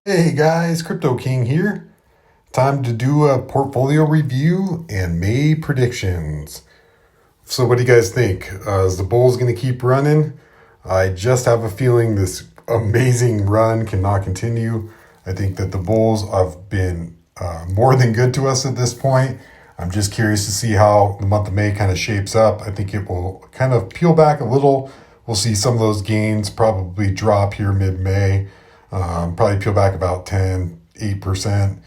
Hey guys, Crypto King here. Time to do a portfolio review and May predictions. So, what do you guys think? Is the Bulls going to keep running? I just have a feeling this amazing run cannot continue. I think that the Bulls have been more than good to us at this point. I'm just curious to see how the month of May kind of shapes up. I think it will kind of peel back a little. We'll see some of those gains probably drop here mid-May. Probably peel back about 8%.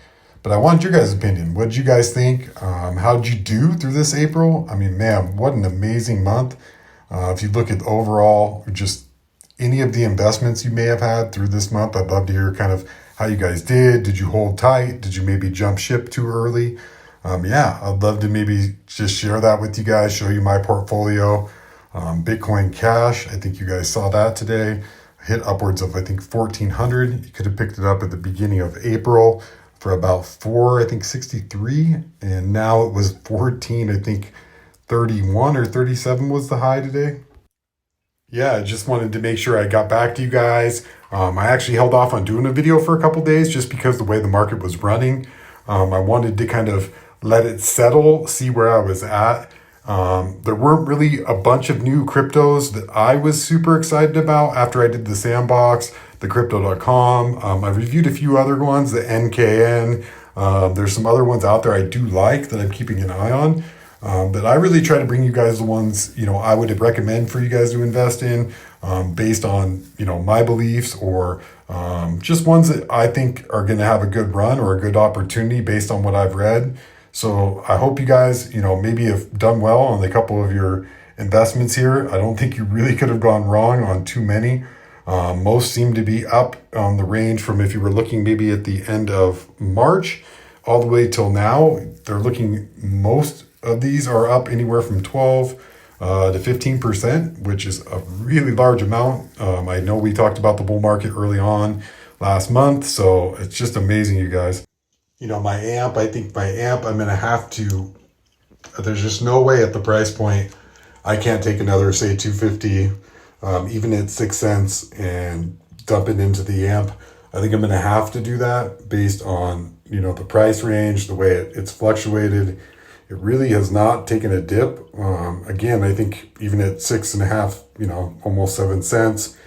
But I want your guys' opinion. What did you guys think? How did you do through this April? I mean, man, what an amazing month. If you look at overall, just any of the investments you may have had through this month, I'd love to hear kind of how you guys did. Did you hold tight? Did you maybe jump ship too early? Yeah, I'd love to maybe just share that with you guys, show you my portfolio. Bitcoin Cash, I think you guys saw that today. Hit upwards of, I think, 1,400. You could have picked it up at the beginning of April for about 63, and now it was 14, I think 31 or 37 was the high today. Yeah, I just wanted to make sure I got back to you guys. I actually held off on doing a video for a couple days just because the way the market was running. I wanted to kind of let it settle, see where I was at. There weren't really a bunch of new cryptos that I was super excited about after I did the sandbox, the crypto.com. I reviewed a few other ones, the NKN. There's some other ones out there I do like that I'm keeping an eye on. But I really try to bring you guys the ones, I would recommend for you guys to invest in, based on, my beliefs or, just ones that I think are going to have a good run or a good opportunity based on what I've read. So I hope you guys, maybe have done well on a couple of your investments here. I don't think you really could have gone wrong on too many. Most seem to be up on the range from, if you were looking maybe at the end of March all the way till now, they're looking, most of these are up anywhere from 12 to 15%, which is a really large amount. I know we talked about the bull market early on last month, so it's just amazing, you guys. I think my amp, I'm going to have to, there's just no way at the price point, I can't take another, say, 250, even at 6 cents and dump it into the amp. I think I'm going to have to do that based on, the price range, the way it's fluctuated. It really has not taken a dip. Again, I think even at 6.5, almost 7 cents,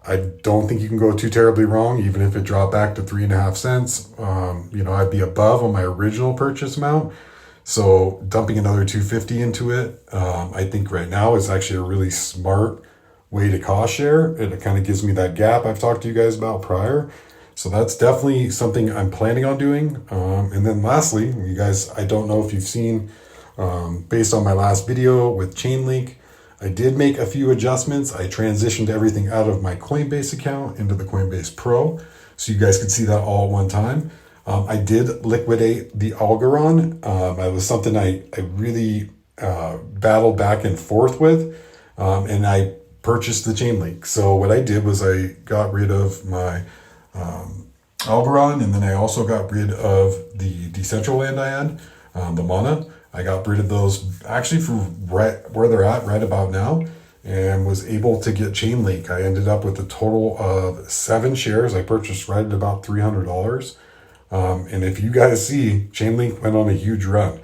I don't think you can go too terribly wrong, even if it dropped back to 3.5 cents. I'd be above on my original purchase amount. So dumping another 250 into it, I think right now is actually a really smart way to cost share. It kind of gives me that gap I've talked to you guys about prior. So that's definitely something I'm planning on doing. And then lastly, you guys, I don't know if you've seen, based on my last video with Chainlink, I did make a few adjustments. I transitioned everything out of my Coinbase account into the Coinbase Pro, so you guys could see that all at one time. I did liquidate the Algorand. It was something I really battled back and forth with, and I purchased the Chainlink. So what I did was I got rid of my Algorand, and then I also got rid of the Decentraland I had, the Mana. I got rid of those actually from right where they're at right about now, and was able to get Chainlink. I ended up with a total of 7 shares. I purchased right at about $300. And if you guys see, Chainlink went on a huge run.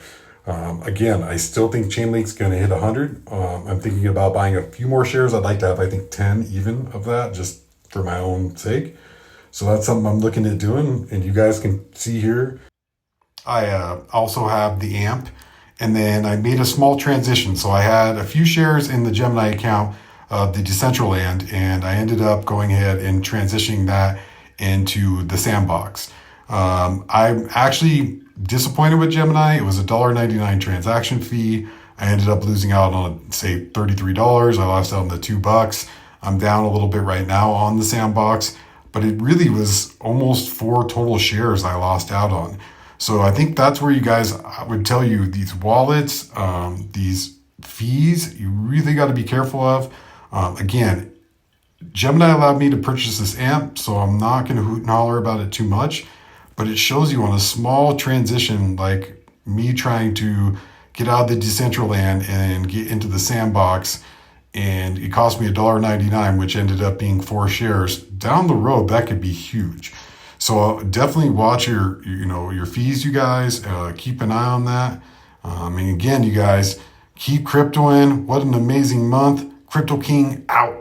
Again, I still think Chainlink's going to hit 100. I'm thinking about buying a few more shares. I'd like to have, I think, 10 even of that, just for my own sake. So that's something I'm looking at doing. And you guys can see here, I also have the AMP. And then I made a small transition. So I had a few shares in the Gemini account of the Decentraland, and I ended up going ahead and transitioning that into the sandbox. I'm actually disappointed with Gemini. It was a $1.99 transaction fee. I ended up losing out on, say, $33. I lost out on the $2. I'm down a little bit right now on the sandbox, but it really was almost 4 total shares I lost out on. So I think that's where you guys, I would tell you, these wallets, these fees, you really got to be careful of. Again, Gemini allowed me to purchase this amp, so I'm not going to hoot and holler about it too much, but it shows you on a small transition, like me trying to get out of the Decentraland and get into the sandbox, and it cost me $1.99, which ended up being 4 shares. Down the road, that could be huge. So definitely watch your fees, you guys. Keep an eye on that. And again, you guys, keep cryptoing. What an amazing month. Crypto King out.